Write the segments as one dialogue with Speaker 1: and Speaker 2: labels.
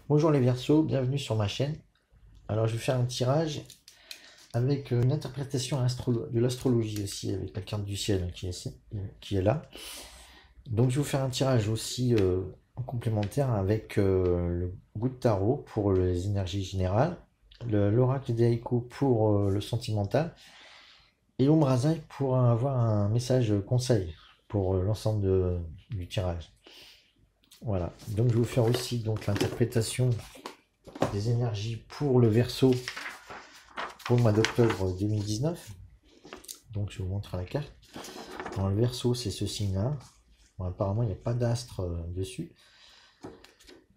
Speaker 1: Bonjour les Verseaux, bienvenue sur ma chaîne. Alors je vais faire un tirage avec une interprétation de l'astrologie aussi, avec la carte du ciel qui est là. Donc je vais vous faire un tirage aussi en complémentaire avec le goût de tarot pour les énergies générales, l'oracle d'Aiko pour le sentimental, et Omrazai pour avoir un message conseil pour l'ensemble du tirage. Voilà, donc je vais vous faire aussi donc l'interprétation des énergies pour le Verseau pour le mois d'octobre 2019. Donc je vous montre la carte. Dans le Verseau, c'est ce signe-là. Bon, apparemment, il n'y a pas d'astre dessus.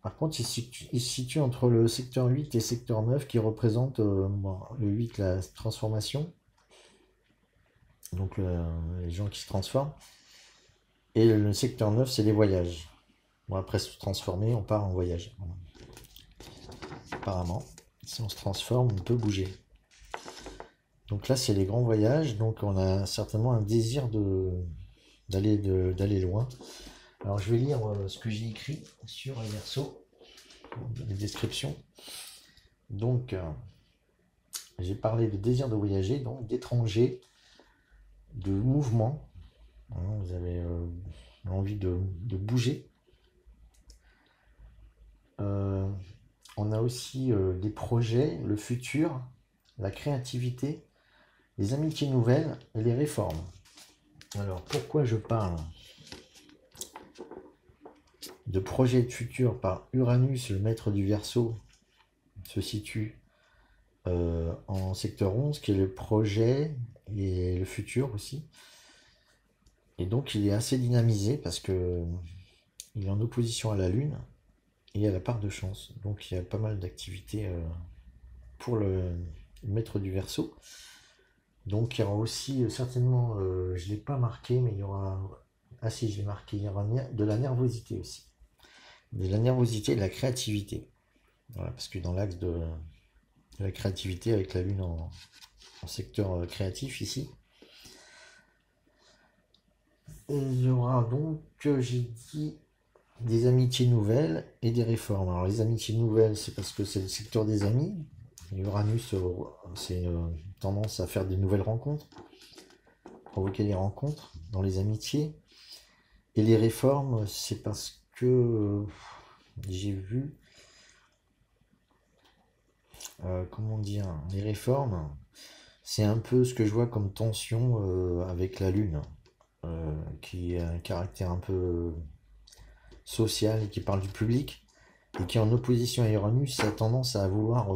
Speaker 1: Par contre, il se situe entre le secteur 8 et le secteur 9 qui représente le 8, la transformation. Donc les gens qui se transforment. Et le secteur 9, c'est les voyages. Bon, après se transformer, on part en voyage. Apparemment, si on se transforme, on peut bouger. Donc là, c'est les grands voyages. Donc on a certainement un désir d'aller loin. Alors je vais lire ce que j'ai écrit sur les Verseaux, les descriptions. Donc j'ai parlé de désir de voyager, donc d'étranger, de mouvement. Vous avez envie de bouger. On a aussi des projets, le futur, la créativité, les amitiés nouvelles et les réformes. Alors pourquoi je parle de projet de futur par Uranus, le maître du Verseau, se situe en secteur 11, qui est le projet et le futur aussi. Et donc il est assez dynamisé parce que il est en opposition à la Lune et à la part de chance. Donc il y a pas mal d'activités pour le maître du Verseau. Donc il y aura aussi certainement, je ne l'ai pas marqué, mais il y aura... Ah si, je l'ai marqué, il y aura de la nervosité aussi. De la nervosité et de la créativité. Voilà, parce que dans l'axe de la créativité avec la Lune en secteur créatif ici. Et il y aura donc, j'ai dit, des amitiés nouvelles et des réformes. Alors les amitiés nouvelles, c'est parce que c'est le secteur des amis. Uranus, c'est tendance à faire de nouvelles rencontres, provoquer des rencontres dans les amitiés. Et les réformes, c'est parce que j'ai vu, comment dire, les réformes, c'est un peu ce que je vois comme tension avec la Lune, qui a un caractère un peu social et qui parle du public, et qui est en opposition à Uranus, a tendance à vouloir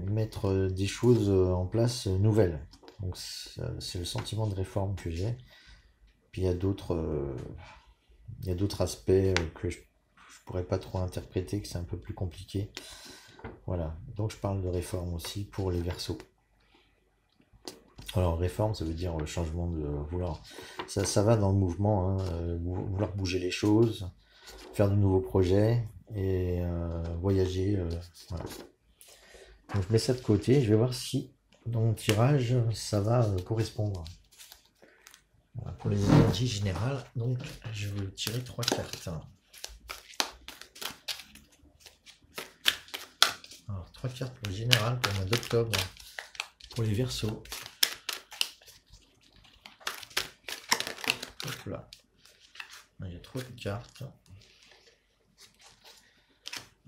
Speaker 1: mettre des choses en place nouvelles. Donc c'est le sentiment de réforme que j'ai. Puis il y a d'autres aspects que je pourrais pas trop interpréter, que c'est un peu plus compliqué. Voilà, donc je parle de réforme aussi pour les Verseaux. Alors réforme, ça veut dire changement de vouloir. Ça va dans le mouvement, hein, vouloir bouger les choses, faire de nouveaux projets et voyager. Voilà. Donc je mets ça de côté, je vais voir si dans mon tirage ça va correspondre. Voilà, pour les énergies générales, donc je vais tirer 3 cartes. Alors 3 cartes pour le général pour le mois d'octobre, pour les Verseaux. Hop là. Il y a trop de cartes.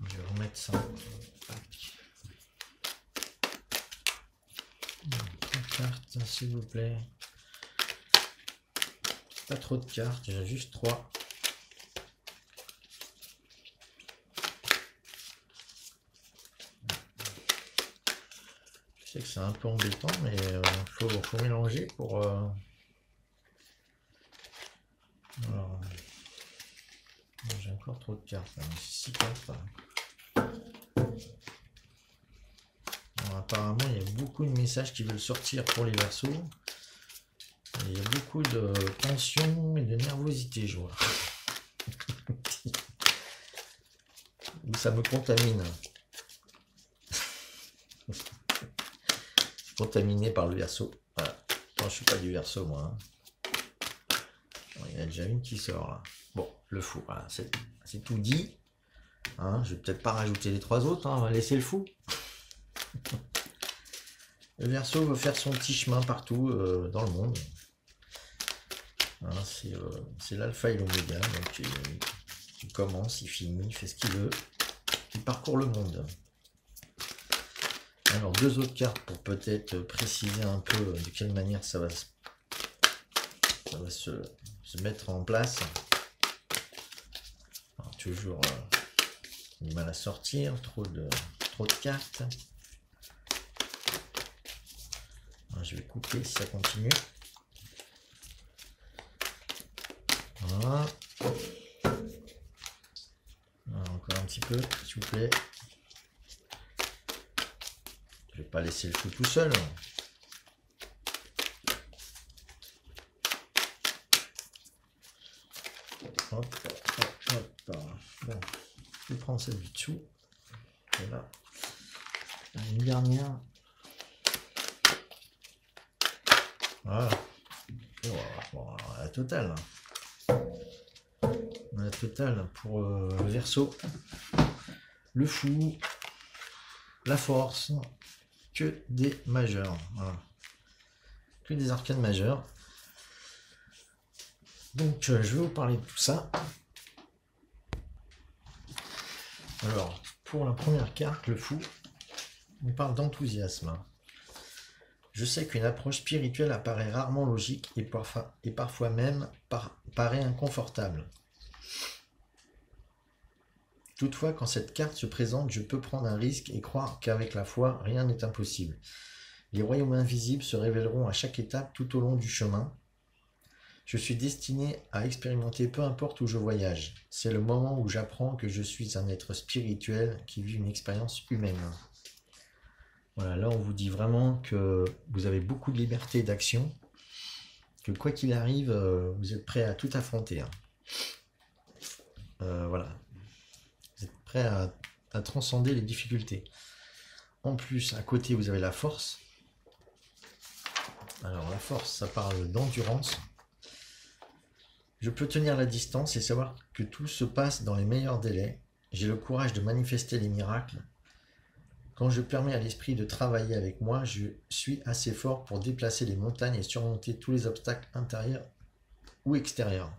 Speaker 1: Je vais remettre ça. 3 cartes, s'il vous plaît. Pas trop de cartes, j'ai juste 3. Je sais que c'est un peu embêtant, mais faut mélanger pour... Alors, j'ai encore trop de cartes, 6 cartes. Alors, apparemment, il y a beaucoup de messages qui veulent sortir pour les Verseaux. Il y a beaucoup de tension et de nervosité, je vois. Ça me contamine. Contaminé par le Verseau. Voilà. Moi, je suis pas du Verseau, moi. Bon, il y en a déjà une qui sort là. Bon, le fou. Voilà, c'est tout dit. Hein, je vais peut-être pas rajouter les 3 autres, hein, on va laisser le fou. Le Verseau veut faire son petit chemin partout dans le monde. Hein, c'est l'alpha et l'oméga, donc il commence, il finit, il fait ce qu'il veut, il parcourt le monde. Alors 2 autres cartes pour peut-être préciser un peu de quelle manière ça va se mettre en place. Alors, toujours du mal à sortir, trop de cartes. Alors, je vais couper si ça continue. Voilà. Alors, encore un petit peu, s'il vous plaît. Je vais pas laisser le fou tout seul. Hop, hop, hop. Bon, je vais prendre celle du dessous. Voilà. Une dernière. Voilà. Bon, la totale. La totale pour le Verseau. Le fou. La force. Que des majeurs. Voilà. Que des arcanes majeures. Donc je vais vous parler de tout ça. Alors, pour la première carte, le fou, on parle d'enthousiasme. Je sais qu'une approche spirituelle apparaît rarement logique et parfois même paraît inconfortable. Toutefois, quand cette carte se présente, je peux prendre un risque et croire qu'avec la foi, rien n'est impossible. Les royaumes invisibles se révéleront à chaque étape tout au long du chemin. Je suis destiné à expérimenter peu importe où je voyage. C'est le moment où j'apprends que je suis un être spirituel qui vit une expérience humaine. Voilà, là on vous dit vraiment que vous avez beaucoup de liberté d'action, que quoi qu'il arrive, vous êtes prêt à tout affronter. Voilà, vous êtes prêt à transcender les difficultés. En plus, à côté, vous avez la force. Alors la force, ça parle d'endurance. Je peux tenir la distance et savoir que tout se passe dans les meilleurs délais. J'ai le courage de manifester les miracles. Quand je permets à l'esprit de travailler avec moi, je suis assez fort pour déplacer les montagnes et surmonter tous les obstacles intérieurs ou extérieurs.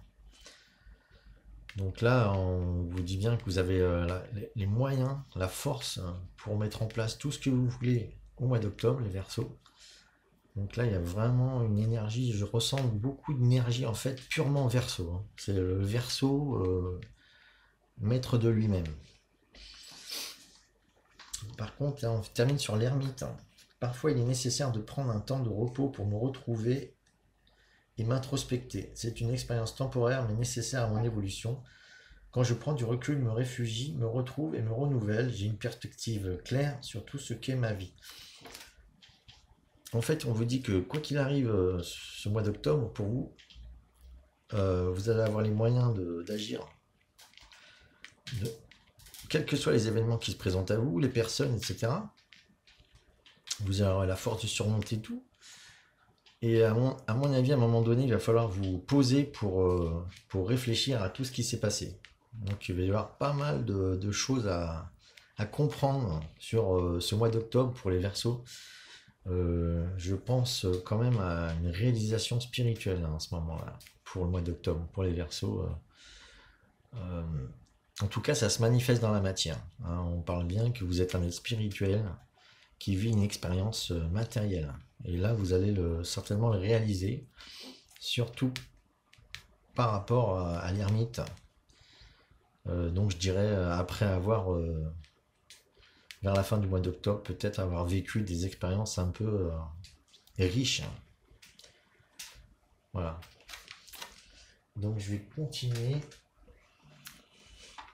Speaker 1: Donc là, on vous dit bien que vous avez les moyens, la force pour mettre en place tout ce que vous voulez au mois d'octobre, les Verseaux. Donc là, il y a vraiment une énergie, je ressens beaucoup d'énergie en fait, purement Verseau. C'est le Verseau maître de lui-même. Par contre, là, on termine sur l'ermite. Parfois, il est nécessaire de prendre un temps de repos pour me retrouver et m'introspecter. C'est une expérience temporaire mais nécessaire à mon évolution. Quand je prends du recul, me réfugie, me retrouve et me renouvelle, j'ai une perspective claire sur tout ce qu'est ma vie. En fait, on vous dit que quoi qu'il arrive ce mois d'octobre, pour vous, vous allez avoir les moyens d'agir. Quels que soient les événements qui se présentent à vous, les personnes, etc. Vous aurez la force de surmonter tout. Et à mon avis, à un moment donné, il va falloir vous poser pour réfléchir à tout ce qui s'est passé. Donc il va y avoir pas mal de choses à comprendre sur ce mois d'octobre pour les Verseaux. Je pense quand même à une réalisation spirituelle en ce moment-là, pour le mois d'octobre, pour les Verseaux. En tout cas, ça se manifeste dans la matière. Hein. On parle bien que vous êtes un être spirituel qui vit une expérience matérielle. Et là, vous allez certainement le réaliser, surtout par rapport à l'ermite. Donc je dirais, après avoir, vers la fin du mois d'octobre, peut-être avoir vécu des expériences un peu riches. Voilà. Donc je vais continuer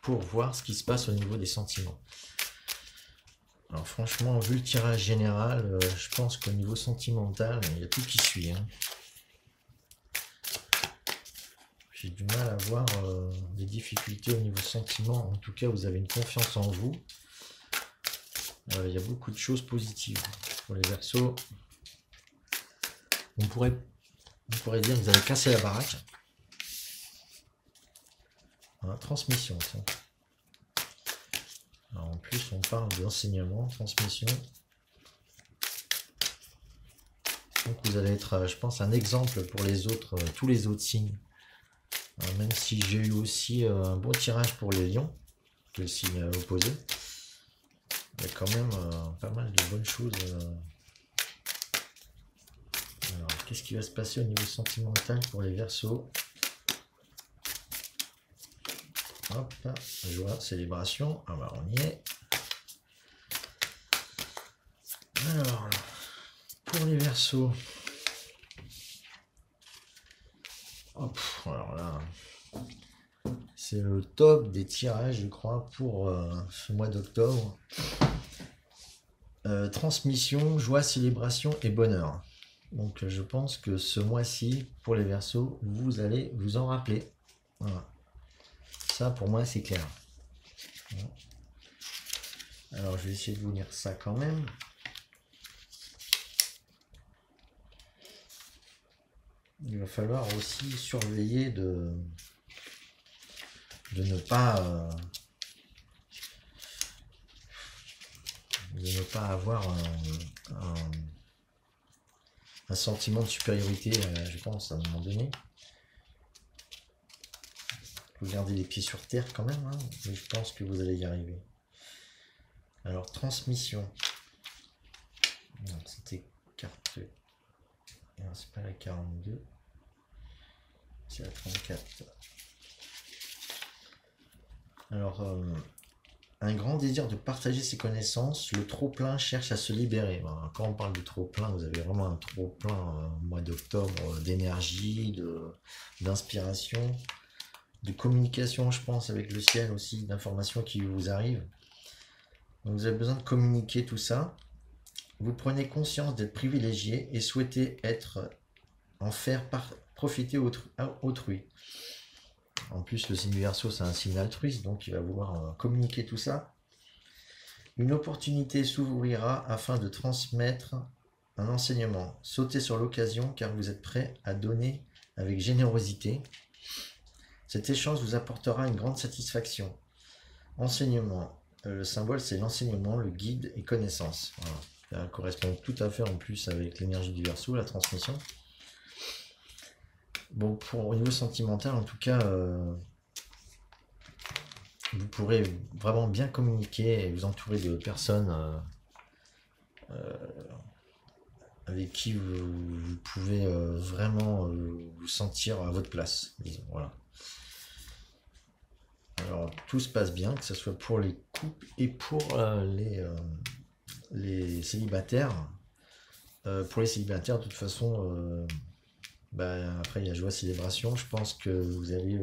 Speaker 1: pour voir ce qui se passe au niveau des sentiments. Alors franchement, vu le tirage général, je pense qu'au niveau sentimental, il y a tout qui suit. Hein. J'ai du mal à voir des difficultés au niveau sentiment. En tout cas, vous avez une confiance en vous. Il y a beaucoup de choses positives pour les Verseaux. On pourrait dire que vous avez cassé la baraque. Hein, transmission. Tiens. Alors, en plus, on parle d'enseignement, transmission. Donc vous allez être, je pense, un exemple pour les autres, tous les autres signes. Même si j'ai eu aussi un bon tirage pour les lions, le signe opposé. Il y a quand même pas mal de bonnes choses. Alors, qu'est-ce qui va se passer au niveau sentimental pour les Verseaux? Hop, joie, célébration. Ah bah on y est. Alors, pour les Verseaux. Hop, alors là, c'est le top des tirages, je crois, pour ce mois d'octobre. Transmission, joie, célébration et bonheur. Donc je pense que ce mois-ci, pour les Verseaux, vous allez vous en rappeler. Voilà. Ça, pour moi, c'est clair. Alors, je vais essayer de vous lire ça quand même. Il va falloir aussi surveiller de ne pas avoir un sentiment de supériorité, je pense, à un moment donné. Vous gardez les pieds sur terre quand même, hein, mais je pense que vous allez y arriver. Alors, transmission. C'était carte... C'est pas la 42. C'est la 34. Alors, un grand désir de partager ses connaissances, le trop-plein cherche à se libérer. Ben, quand on parle de trop-plein, vous avez vraiment un trop-plein au mois d'octobre d'énergie, d'inspiration, de communication, je pense, avec le ciel aussi, d'informations qui vous arrivent. Donc vous avez besoin de communiquer tout ça. Vous prenez conscience d'être privilégié et souhaitez en faire profiter autrui. En plus, le signe du Verseau, c'est un signe altruiste, donc il va vouloir communiquer tout ça. Une opportunité s'ouvrira afin de transmettre un enseignement. Sautez sur l'occasion car vous êtes prêt à donner avec générosité. Cet échange vous apportera une grande satisfaction. Enseignement. Le symbole, c'est l'enseignement, le guide et connaissance. Voilà. Ça correspond tout à fait en plus avec l'énergie du Verseau, la transmission. Bon, au niveau sentimental, en tout cas, vous pourrez vraiment bien communiquer et vous entourer de personnes avec qui vous pouvez vraiment vous sentir à votre place, disons, voilà. Alors, tout se passe bien, que ce soit pour les couples et pour les célibataires. Pour les célibataires, de toute façon, après il y a joie, célébration. Je pense que vous allez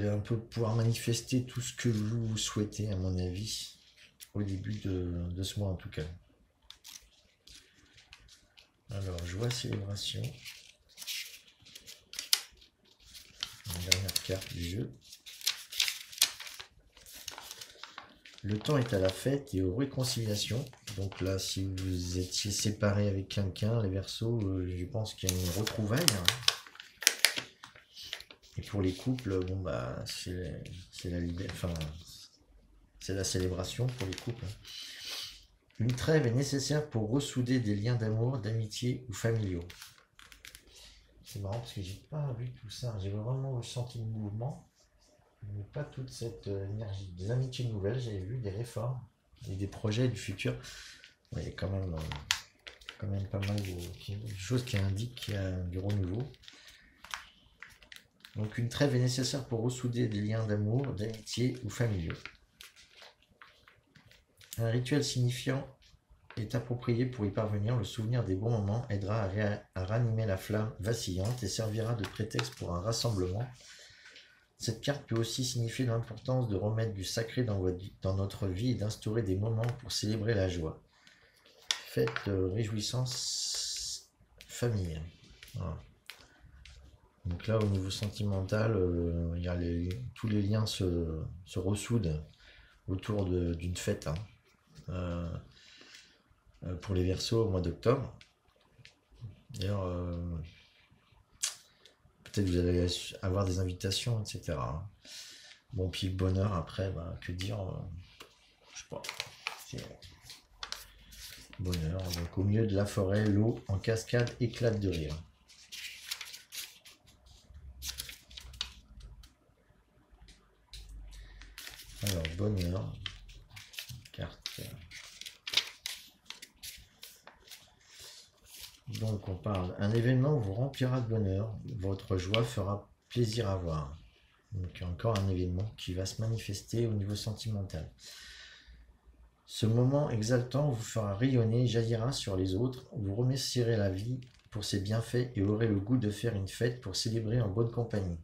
Speaker 1: un peu pouvoir manifester tout ce que vous souhaitez, à mon avis, au début de ce mois en tout cas. Alors, joie, célébration. La dernière carte du jeu. Le temps est à la fête et aux réconciliations. Donc là, si vous étiez séparés avec quelqu'un, les Verseaux, je pense qu'il y a une retrouvaille. Et pour les couples, bon c'est la célébration pour les couples. Une trêve est nécessaire pour ressouder des liens d'amour, d'amitié ou familiaux. C'est marrant parce que j'ai pas vu tout ça. J'ai vraiment ressenti le mouvement, mais pas toute cette énergie. Des amitiés nouvelles, j'ai vu des réformes et des projets du futur. Il y a quand même pas mal de choses qui indiquent qu'il y a du renouveau. Donc une trêve est nécessaire pour ressouder des liens d'amour, d'amitié ou familiaux. Un rituel signifiant est approprié pour y parvenir. Le souvenir des bons moments aidera à ranimer la flamme vacillante et servira de prétexte pour un rassemblement. Cette carte peut aussi signifier l'importance de remettre du sacré dans notre vie et d'instaurer des moments pour célébrer la joie. Fête réjouissance famille. Voilà. Donc là, au niveau sentimental, tous les liens se ressoudent autour d'une fête. Pour les Verseaux au mois d'octobre. D'ailleurs, peut-être vous allez avoir des invitations, etc. Bon, puis le bonheur, après, bah, que dire, je sais pas. Bonheur, donc au milieu de la forêt, l'eau en cascade éclate de rire. Alors, bonheur, carte. Donc on parle, un événement vous remplira de bonheur, votre joie fera plaisir à voir. Donc encore un événement qui va se manifester au niveau sentimental. Ce moment exaltant vous fera rayonner, jaillira sur les autres, vous remercierez la vie pour ses bienfaits et aurez le goût de faire une fête pour célébrer en bonne compagnie.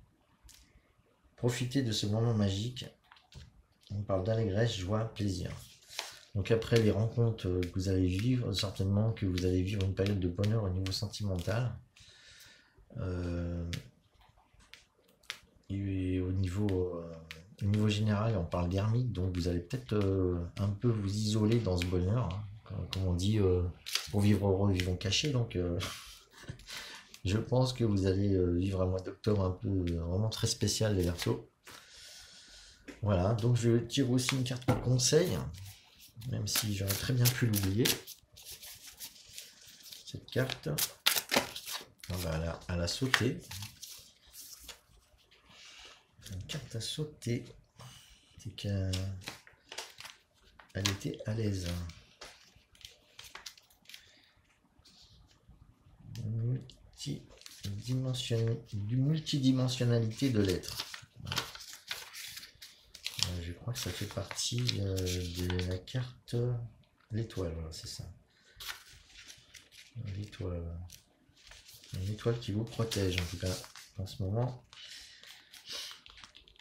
Speaker 1: Profitez de ce moment magique. On parle d'allégresse, joie, plaisir. Donc après les rencontres que vous allez vivre, certainement que vous allez vivre une période de bonheur au niveau sentimental. Et au niveau général, on parle d'ermite, donc vous allez peut-être un peu vous isoler dans ce bonheur. Hein. Comme on dit, pour vivre heureux, vivons cachés. Donc je pense que vous allez vivre un mois d'octobre un peu vraiment très spécial les Verseaux. Voilà, donc je tire aussi une carte de conseil, même si j'aurais très bien pu l'oublier. Cette carte, on va à la sauter. Une carte à sauter, c'est qu'elle était à l'aise. Multidimensionnalité de l'être. Je crois que ça fait partie de la carte l'étoile, voilà, c'est ça. L'étoile. Une étoile qui vous protège en tout cas en ce moment.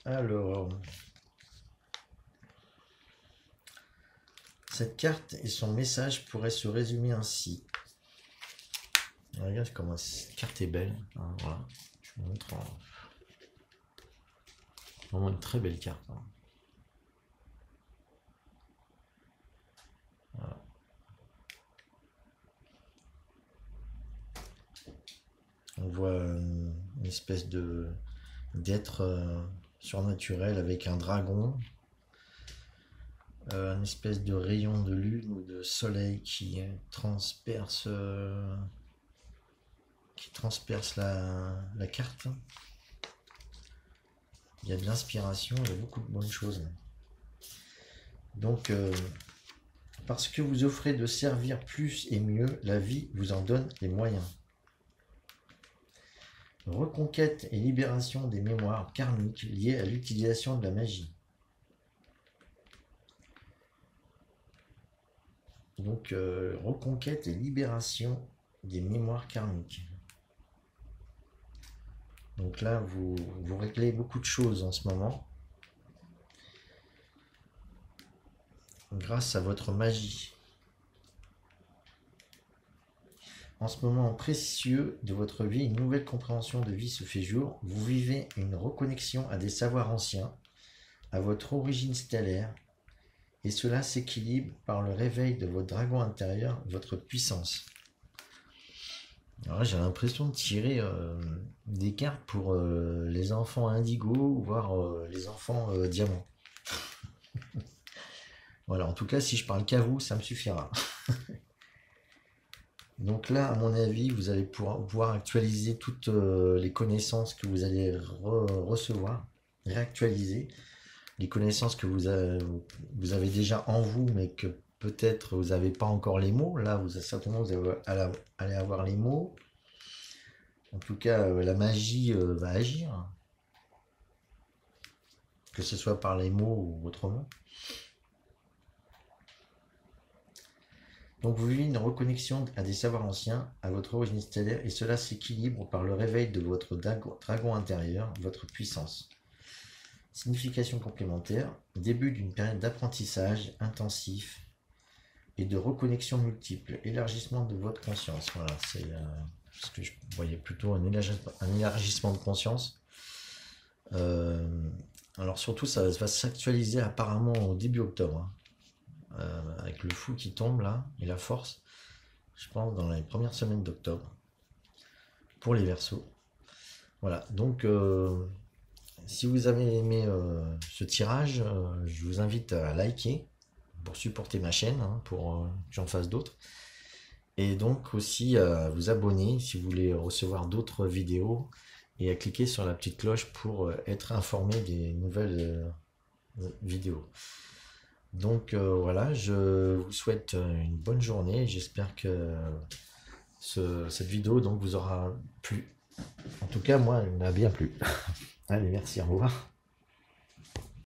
Speaker 1: Alors, cette carte et son message pourraient se résumer ainsi. Regarde comment cette carte est belle. Hein, voilà. Je vous montre. Vraiment une très belle carte. Hein. Voilà. On voit une espèce d'être surnaturel avec un dragon, une espèce de rayon de lune ou de soleil qui transperce la carte. Il y a de l'inspiration, il y a beaucoup de bonnes choses. Donc, parce que vous offrez de servir plus et mieux, la vie vous en donne les moyens. Reconquête et libération des mémoires karmiques liées à l'utilisation de la magie. Donc, reconquête et libération des mémoires karmiques. Donc là, vous réglez beaucoup de choses en ce moment. Grâce à votre magie. En ce moment précieux de votre vie, une nouvelle compréhension de vie se fait jour. Vous vivez une reconnexion à des savoirs anciens, à votre origine stellaire, et cela s'équilibre par le réveil de votre dragon intérieur, votre puissance. Alors j'ai l'impression de tirer des cartes pour les enfants indigo, voire les enfants diamants. Voilà, en tout cas, si je parle qu'à vous, ça me suffira. Donc là, à mon avis, vous allez pouvoir actualiser toutes les connaissances que vous allez recevoir, réactualiser les connaissances que vous avez déjà en vous, mais que peut-être vous n'avez pas encore les mots. Là, certainement, vous allez avoir les mots. En tout cas, la magie va agir, que ce soit par les mots ou autrement. Donc vous vivez une reconnexion à des savoirs anciens, à votre origine stellaire, et cela s'équilibre par le réveil de votre dragon intérieur, votre puissance. Signification complémentaire, début d'une période d'apprentissage intensif et de reconnexion multiple, élargissement de votre conscience. Voilà, c'est ce que je voyais plutôt un élargissement de conscience. Alors surtout, ça va s'actualiser apparemment au début octobre. Hein. Avec le fou qui tombe là et la force, je pense dans les premières semaines d'octobre pour les Verseaux. Voilà, donc si vous avez aimé ce tirage, je vous invite à liker pour supporter ma chaîne, hein, pour que j'en fasse d'autres. Et donc aussi à vous abonner si vous voulez recevoir d'autres vidéos et à cliquer sur la petite cloche pour être informé des nouvelles vidéos. Donc voilà, je vous souhaite une bonne journée. J'espère que cette vidéo donc vous aura plu. En tout cas, moi, elle m'a bien plu. Allez, merci, au revoir.